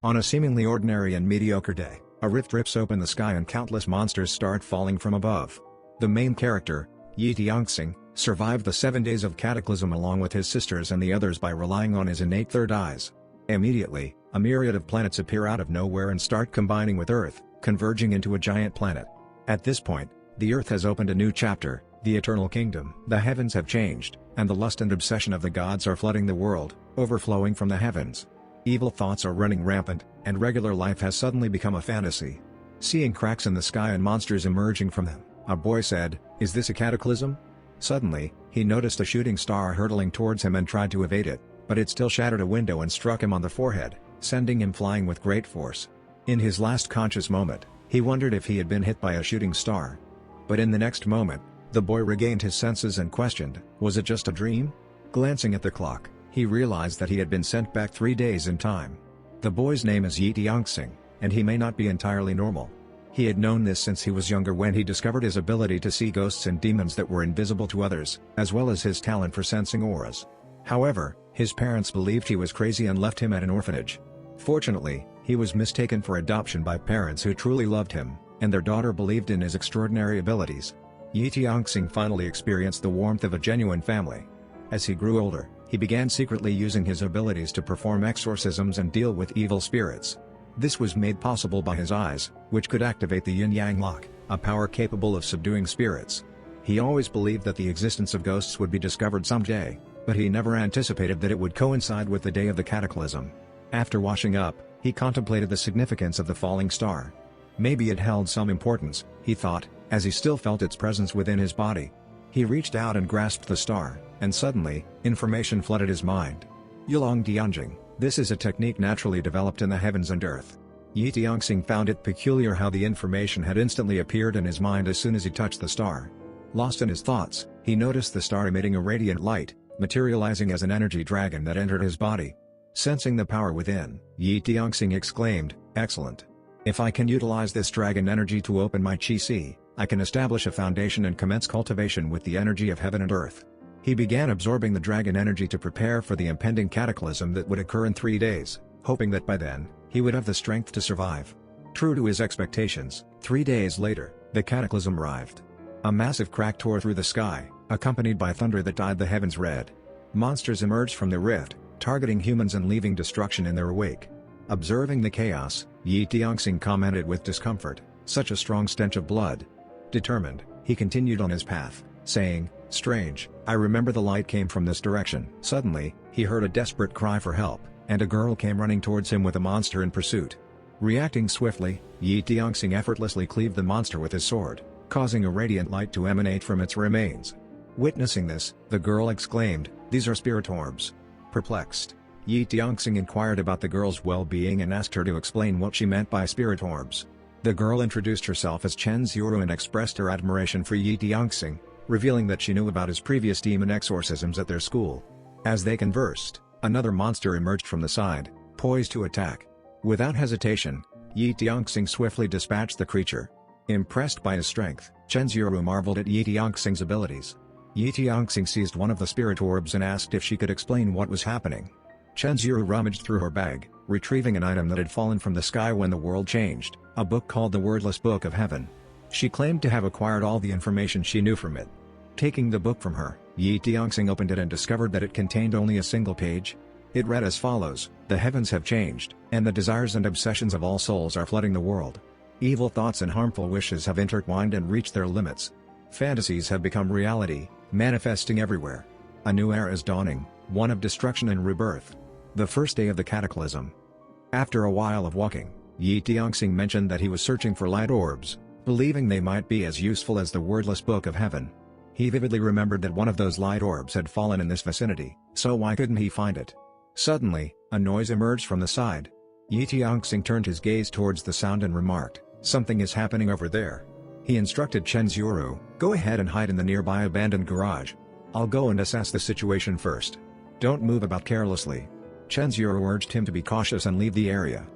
On a seemingly ordinary and mediocre day, a rift rips open the sky and countless monsters start falling from above. The main character, Yi Tianxing, survived the 7 days of cataclysm along with his sisters and the others by relying on his innate third eyes. Immediately, a myriad of planets appear out of nowhere and start combining with Earth, converging into a giant planet. At this point, the Earth has opened a new chapter, the Eternal Kingdom. The heavens have changed, and the lust and obsession of the gods are flooding the world, overflowing from the heavens. Evil thoughts are running rampant, and regular life has suddenly become a fantasy. Seeing cracks in the sky and monsters emerging from them, a boy said, "Is this a cataclysm?" Suddenly, he noticed a shooting star hurtling towards him and tried to evade it, but it still shattered a window and struck him on the forehead, sending him flying with great force. In his last conscious moment, he wondered if he had been hit by a shooting star. But in the next moment, the boy regained his senses and questioned, was it just a dream? Glancing at the clock, he realized that he had been sent back 3 days in time. The boy's name is Yi Tianxing, and he may not be entirely normal. He had known this since he was younger when he discovered his ability to see ghosts and demons that were invisible to others, as well as his talent for sensing auras. However, his parents believed he was crazy and left him at an orphanage. Fortunately, he was mistaken for adoption by parents who truly loved him, and their daughter believed in his extraordinary abilities. Yi Tianxing finally experienced the warmth of a genuine family. As he grew older, he began secretly using his abilities to perform exorcisms and deal with evil spirits. This was made possible by his eyes, which could activate the yin-yang lock, a power capable of subduing spirits. He always believed that the existence of ghosts would be discovered someday, but he never anticipated that it would coincide with the day of the cataclysm. After washing up, he contemplated the significance of the falling star. Maybe it held some importance, he thought, as he still felt its presence within his body. He reached out and grasped the star, and suddenly, information flooded his mind. Yulong Dianjing. This is a technique naturally developed in the heavens and earth. Yi Tianxing found it peculiar how the information had instantly appeared in his mind as soon as he touched the star. Lost in his thoughts, he noticed the star emitting a radiant light, materializing as an energy dragon that entered his body. Sensing the power within, Yi Tianxing exclaimed, "Excellent! If I can utilize this dragon energy to open my Qi, I can establish a foundation and commence cultivation with the energy of heaven and earth." He began absorbing the dragon energy to prepare for the impending cataclysm that would occur in 3 days, hoping that by then, he would have the strength to survive. True to his expectations, 3 days later, the cataclysm arrived. A massive crack tore through the sky, accompanied by thunder that dyed the heavens red. Monsters emerged from the rift, targeting humans and leaving destruction in their wake. Observing the chaos, Yi Tianxing commented with discomfort, "Such a strong stench of blood." Determined, he continued on his path, saying, "Strange, I remember the light came from this direction." Suddenly, he heard a desperate cry for help, and a girl came running towards him with a monster in pursuit. Reacting swiftly, Yi Tianxing effortlessly cleaved the monster with his sword, causing a radiant light to emanate from its remains. Witnessing this, the girl exclaimed, "These are spirit orbs." Perplexed, Yi Tianxing inquired about the girl's well-being and asked her to explain what she meant by spirit orbs. The girl introduced herself as Chen Xiuru and expressed her admiration for Yi Tianxing, revealing that she knew about his previous demon exorcisms at their school. As they conversed, another monster emerged from the side, poised to attack. Without hesitation, Yi Tianxing swiftly dispatched the creature. Impressed by his strength, Chen Xiuru marveled at Yi Tianxing's abilities. Yi Tianxing seized one of the spirit orbs and asked if she could explain what was happening. Chen Xiuru rummaged through her bag, retrieving an item that had fallen from the sky when the world changed, a book called the Wordless Book of Heaven. She claimed to have acquired all the information she knew from it. Taking the book from her, Yi Tianxing opened it and discovered that it contained only a single page. It read as follows: "The heavens have changed, and the desires and obsessions of all souls are flooding the world. Evil thoughts and harmful wishes have intertwined and reached their limits. Fantasies have become reality, manifesting everywhere. A new era is dawning, one of destruction and rebirth." The first day of the cataclysm. After a while of walking, Yi Tianxing mentioned that he was searching for light orbs, believing they might be as useful as the Wordless Book of Heaven. He vividly remembered that one of those light orbs had fallen in this vicinity, so why couldn't he find it? Suddenly, a noise emerged from the side. Yi Tianxing turned his gaze towards the sound and remarked, "Something is happening over there." He instructed Chen Xiuru, "Go ahead and hide in the nearby abandoned garage. I'll go and assess the situation first. Don't move about carelessly." Chen Xiuru urged him to be cautious and leave the area.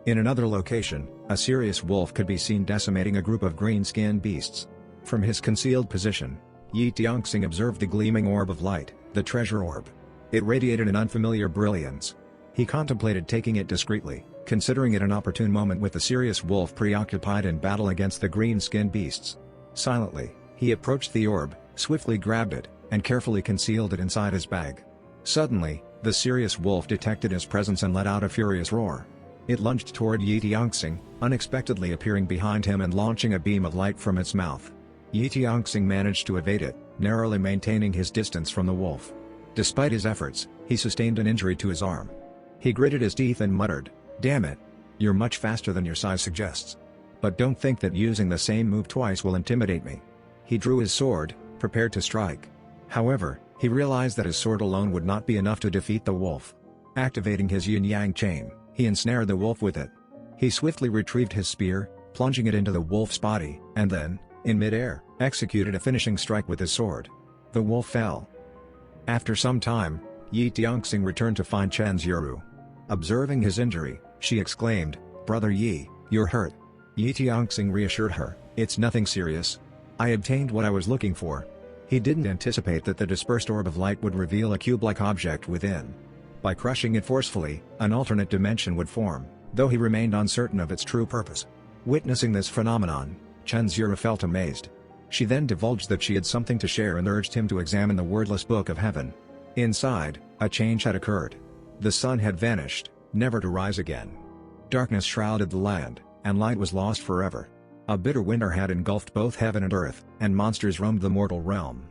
In another location, a serious wolf could be seen decimating a group of green-skinned beasts. From his concealed position, Yi Tianxing observed the gleaming orb of light, the treasure orb. It radiated an unfamiliar brilliance. He contemplated taking it discreetly, considering it an opportune moment with the serious wolf preoccupied in battle against the green-skinned beasts. Silently, he approached the orb, swiftly grabbed it, and carefully concealed it inside his bag. Suddenly, the serious wolf detected his presence and let out a furious roar. It lunged toward Yi Tianxing, unexpectedly appearing behind him and launching a beam of light from its mouth. Yi Tianxing managed to evade it, narrowly maintaining his distance from the wolf. Despite his efforts, he sustained an injury to his arm. He gritted his teeth and muttered, "Damn it! You're much faster than your size suggests. But don't think that using the same move twice will intimidate me." He drew his sword, prepared to strike. However, he realized that his sword alone would not be enough to defeat the wolf. Activating his yin-yang chain, he ensnared the wolf with it. He swiftly retrieved his spear, plunging it into the wolf's body, and then, in mid-air, executed a finishing strike with his sword. The wolf fell. After some time, Yi Tianxing returned to find Chen Zhiru. Observing his injury, she exclaimed, "Brother Yi, you're hurt." Yi Tianxing reassured her, "It's nothing serious. I obtained what I was looking for." He didn't anticipate that the dispersed orb of light would reveal a cube-like object within. By crushing it forcefully, an alternate dimension would form, though he remained uncertain of its true purpose. Witnessing this phenomenon, Chen Zhiru felt amazed. She then divulged that she had something to share and urged him to examine the wordless book of heaven. Inside, a change had occurred. The sun had vanished, never to rise again. Darkness shrouded the land, and light was lost forever. A bitter winter had engulfed both heaven and earth, and monsters roamed the mortal realm.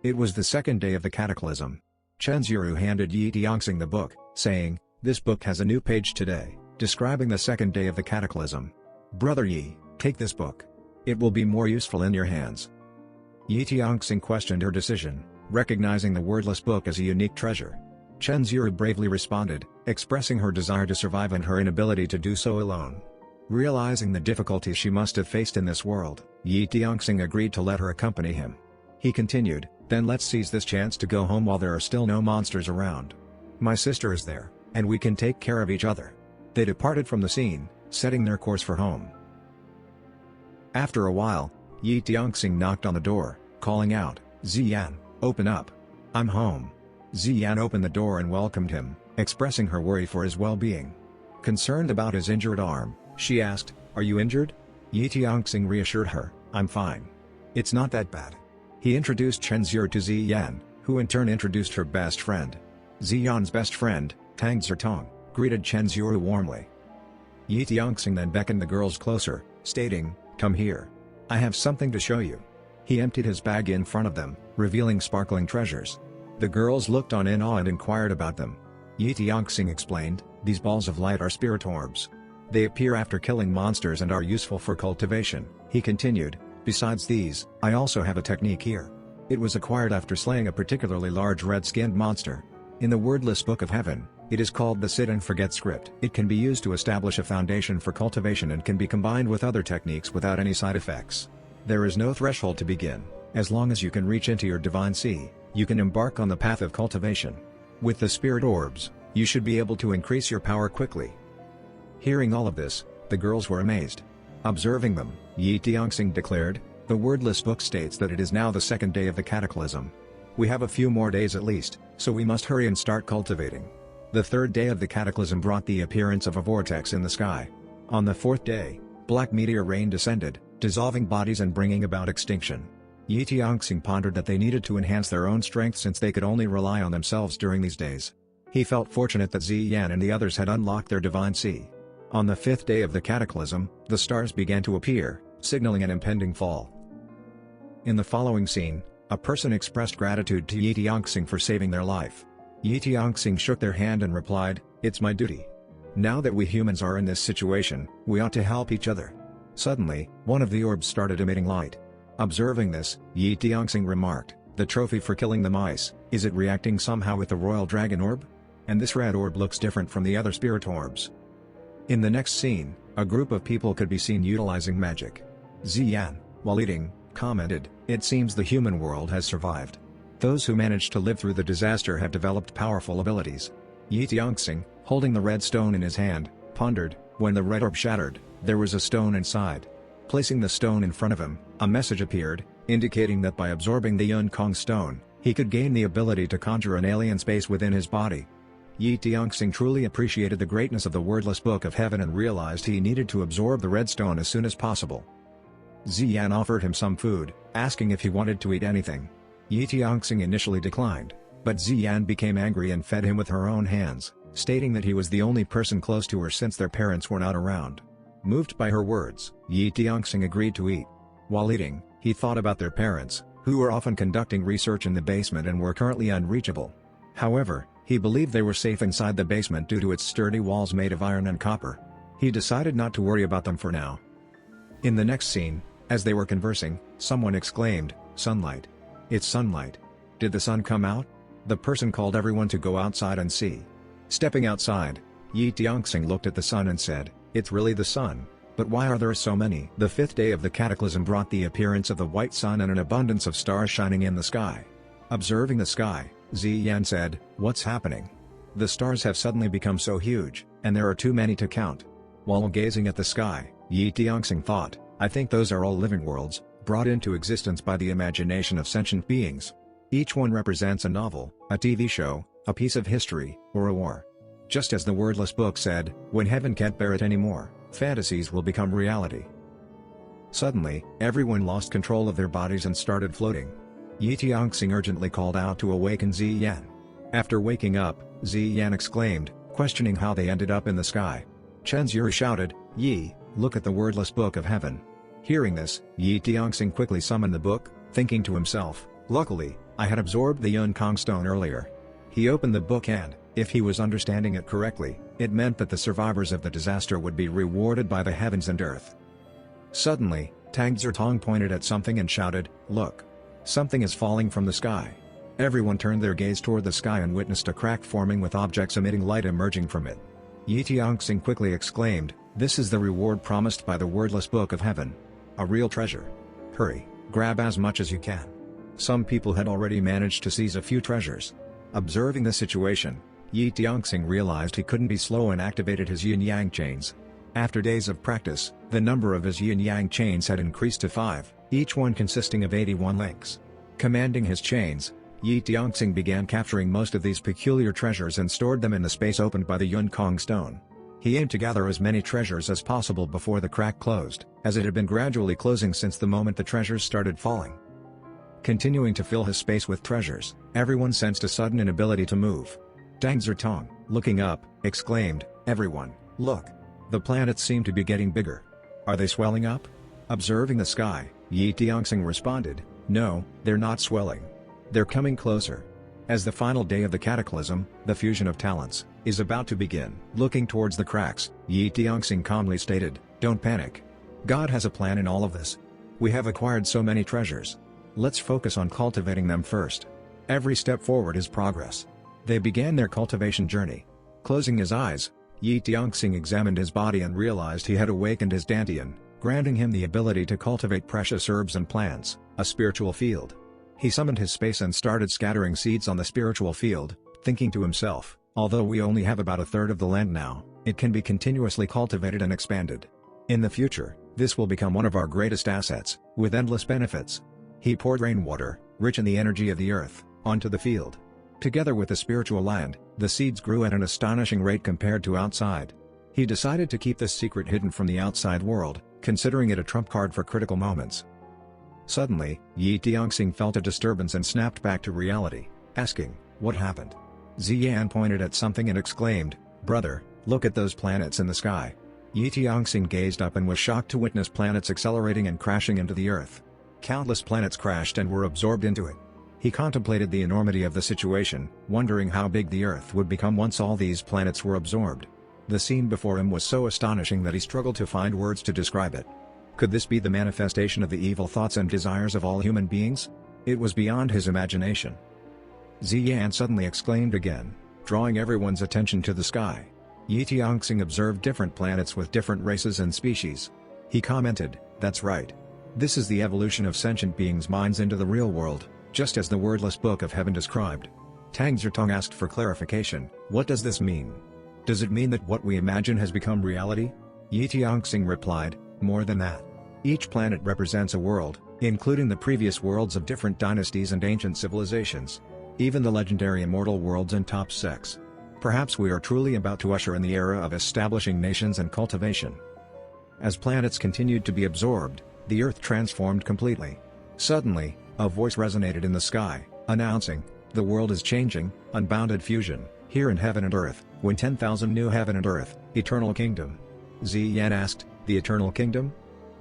It was the second day of the cataclysm. Chen Zhiru handed Yi Tianxing the book, saying, "This book has a new page today, describing the second day of the cataclysm. Brother Yi, take this book. It will be more useful in your hands." Yi Tianxing questioned her decision, recognizing the wordless book as a unique treasure. Chen Zhiru bravely responded, expressing her desire to survive and her inability to do so alone. Realizing the difficulties she must have faced in this world, Yi Tianxing agreed to let her accompany him. He continued, "Then let's seize this chance to go home while there are still no monsters around. My sister is there, and we can take care of each other." They departed from the scene, setting their course for home. After a while, Yi Tianxing knocked on the door, calling out, "Ziyan, open up. I'm home." Ziyan opened the door and welcomed him, expressing her worry for his well-being. Concerned about his injured arm, she asked, "Are you injured?" Yi Tianxing reassured her, "I'm fine. It's not that bad." He introduced Chen Zhiru to Ziyan, who in turn introduced her best friend. Ziyan's best friend, Tang Zertong, greeted Chen Zhiru warmly. Yi Tianxing then beckoned the girls closer, stating, "Come here. I have something to show you." He emptied his bag in front of them, revealing sparkling treasures. The girls looked on in awe and inquired about them. Yi Tianxing explained, "These balls of light are spirit orbs. They appear after killing monsters and are useful for cultivation." He continued, "Besides these, I also have a technique here. It was acquired after slaying a particularly large red-skinned monster. In the wordless book of heaven, it is called the Sit and Forget script. It can be used to establish a foundation for cultivation and can be combined with other techniques without any side effects. There is no threshold to begin. As long as you can reach into your divine sea, you can embark on the path of cultivation. With the spirit orbs, you should be able to increase your power quickly." Hearing all of this, the girls were amazed. Observing them, Yi Tianxing declared, "The wordless book states that it is now the second day of the cataclysm. We have a few more days at least, so we must hurry and start cultivating." The third day of the cataclysm brought the appearance of a vortex in the sky. On the fourth day, black meteor rain descended, dissolving bodies and bringing about extinction. Yi Tianxing pondered that they needed to enhance their own strength since they could only rely on themselves during these days. He felt fortunate that Ziyan and the others had unlocked their divine sea. On the fifth day of the cataclysm, the stars began to appear, signaling an impending fall. In the following scene, a person expressed gratitude to Yi Tianxing for saving their life. Yi Tianxing shook their hand and replied, "It's my duty. Now that we humans are in this situation, we ought to help each other." Suddenly, one of the orbs started emitting light. Observing this, Yi Tianxing remarked, "The trophy for killing the mice, is it reacting somehow with the royal dragon orb? And this red orb looks different from the other spirit orbs." In the next scene, a group of people could be seen utilizing magic. Ziyan, while eating, commented, "It seems the human world has survived. Those who managed to live through the disaster have developed powerful abilities." Yi Tianxing, holding the red stone in his hand, pondered, "When the red orb shattered, there was a stone inside." Placing the stone in front of him, a message appeared, indicating that by absorbing the Yun Kong stone, he could gain the ability to conjure an alien space within his body. Yi Tianxing truly appreciated the greatness of the wordless Book of Heaven and realized he needed to absorb the red stone as soon as possible. Ziyan offered him some food, asking if he wanted to eat anything. Yi Tianxing initially declined, but Ziyan became angry and fed him with her own hands, stating that he was the only person close to her since their parents were not around. Moved by her words, Yi Tianxing agreed to eat. While eating, he thought about their parents, who were often conducting research in the basement and were currently unreachable. However, he believed they were safe inside the basement due to its sturdy walls made of iron and copper. He decided not to worry about them for now. In the next scene, as they were conversing, someone exclaimed, "Sunlight! It's sunlight! Did the sun come out?" The person called everyone to go outside and see. Stepping outside, Yi Tianxing looked at the sun and said, "It's really the sun, but why are there so many?" The fifth day of the cataclysm brought the appearance of the white sun and an abundance of stars shining in the sky. Observing the sky, Ziyan said, "What's happening? The stars have suddenly become so huge, and there are too many to count." While gazing at the sky, Yi Tianxing thought, "I think those are all living worlds, brought into existence by the imagination of sentient beings. Each one represents a novel, a TV show, a piece of history, or a war. Just as the wordless book said, when heaven can't bear it anymore, fantasies will become reality." Suddenly, everyone lost control of their bodies and started floating. Yi Tianxing urgently called out to awaken Ziyan. After waking up, Ziyan exclaimed, questioning how they ended up in the sky. Chen Zuri shouted, "Yi, look at the wordless Book of Heaven." Hearing this, Yi Tianxing quickly summoned the book, thinking to himself, "Luckily, I had absorbed the Yun Kong stone earlier." He opened the book and, if he was understanding it correctly, it meant that the survivors of the disaster would be rewarded by the heavens and earth. Suddenly, Tang Zertong pointed at something and shouted, "Look! Something is falling from the sky." Everyone turned their gaze toward the sky and witnessed a crack forming with objects emitting light emerging from it. Yi Tianxing quickly exclaimed, "This is the reward promised by the wordless Book of Heaven. A real treasure. Hurry, grab as much as you can." Some people had already managed to seize a few treasures. Observing the situation, Yi Tianxing realized he couldn't be slow and activated his yin-yang chains. After days of practice, the number of his yin-yang chains had increased to 5, each one consisting of 81 links. Commanding his chains, Yi Tianxing began capturing most of these peculiar treasures and stored them in the space opened by the Yun Kong stone. He aimed to gather as many treasures as possible before the crack closed, as it had been gradually closing since the moment the treasures started falling. Continuing to fill his space with treasures, everyone sensed a sudden inability to move. Tang Zertong, looking up, exclaimed, "Everyone, look! The planets seem to be getting bigger. Are they swelling up?" Observing the sky, Yi Tianxing responded, "No, they're not swelling. They're coming closer." As the final day of the cataclysm, the fusion of talents, is about to begin. Looking towards the cracks, Yi Tianxing calmly stated, "Don't panic. God has a plan in all of this. We have acquired so many treasures. Let's focus on cultivating them first. Every step forward is progress." They began their cultivation journey. Closing his eyes, Yi Tianxing examined his body and realized he had awakened his dantian, granting him the ability to cultivate precious herbs and plants, a spiritual field. He summoned his space and started scattering seeds on the spiritual field, thinking to himself, although we only have about a third of the land now, it can be continuously cultivated and expanded. In the future, this will become one of our greatest assets, with endless benefits. He poured rainwater, rich in the energy of the earth, onto the field. Together with the spiritual land, the seeds grew at an astonishing rate compared to outside. He decided to keep this secret hidden from the outside world, considering it a trump card for critical moments. Suddenly, Yi Tianxing felt a disturbance and snapped back to reality, asking, "What happened?" Ziyan pointed at something and exclaimed, "Brother, look at those planets in the sky." Yi Tianxing gazed up and was shocked to witness planets accelerating and crashing into the earth. Countless planets crashed and were absorbed into it. He contemplated the enormity of the situation, wondering how big the Earth would become once all these planets were absorbed. The scene before him was so astonishing that he struggled to find words to describe it. Could this be the manifestation of the evil thoughts and desires of all human beings? It was beyond his imagination. Ziyan suddenly exclaimed again, drawing everyone's attention to the sky. Yi Tianxing observed different planets with different races and species. He commented, "That's right. This is the evolution of sentient beings' minds into the real world, just as the wordless Book of Heaven described." Tang Zertong asked for clarification, "What does this mean? Does it mean that what we imagine has become reality?" Yi Tianxing replied, "More than that. Each planet represents a world, including the previous worlds of different dynasties and ancient civilizations. Even the legendary immortal worlds and top sects. Perhaps we are truly about to usher in the era of establishing nations and cultivation. As planets continued to be absorbed, the Earth transformed completely. Suddenly, a voice resonated in the sky, announcing, "The world is changing, unbounded fusion, here in heaven and earth, when 10,000 new heaven and earth, eternal kingdom." Ziyan asked, "The eternal kingdom?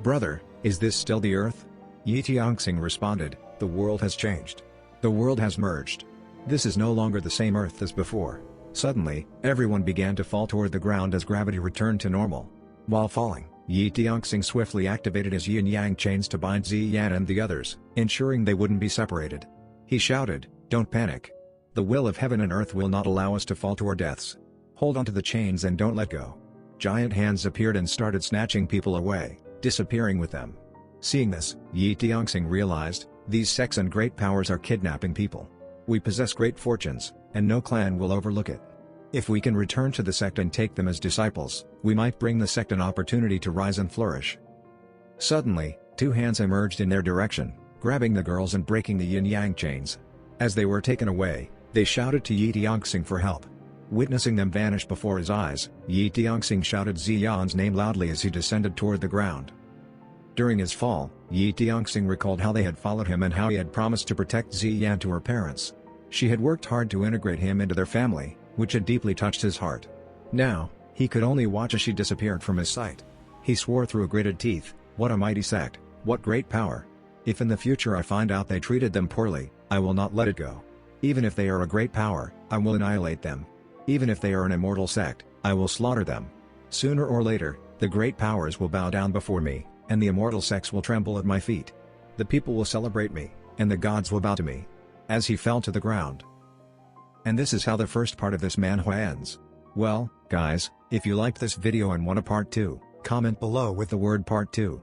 Brother, is this still the earth?" Yi Tianxing responded, "The world has changed. The world has merged. This is no longer the same earth as before." Suddenly, everyone began to fall toward the ground as gravity returned to normal. While falling, Yi Tianxing swiftly activated his yin-yang chains to bind Ziyan and the others, ensuring they wouldn't be separated. He shouted, "Don't panic. The will of heaven and earth will not allow us to fall to our deaths. Hold on to the chains and don't let go." Giant hands appeared and started snatching people away, disappearing with them. Seeing this, Yi Tianxing realized, these sects and great powers are kidnapping people. We possess great fortunes, and no clan will overlook it. If we can return to the sect and take them as disciples, we might bring the sect an opportunity to rise and flourish. Suddenly, two hands emerged in their direction, grabbing the girls and breaking the yin-yang chains. As they were taken away, they shouted to Yi Tianxing for help. Witnessing them vanish before his eyes, Yi Tianxing shouted Ziyan's name loudly as he descended toward the ground. During his fall, Yi Tianxing recalled how they had followed him and how he had promised to protect Ziyan to her parents. She had worked hard to integrate him into their family, which had deeply touched his heart. Now, he could only watch as she disappeared from his sight. He swore through gritted teeth, "What a mighty sect, what great power. If in the future I find out they treated them poorly, I will not let it go. Even if they are a great power, I will annihilate them. Even if they are an immortal sect, I will slaughter them. Sooner or later, the great powers will bow down before me, and the immortal sects will tremble at my feet. The people will celebrate me, and the gods will bow to me." As he fell to the ground. And this is how the first part of this manhwa ends. Well, guys, if you liked this video and want a part 2, comment below with the word part 2.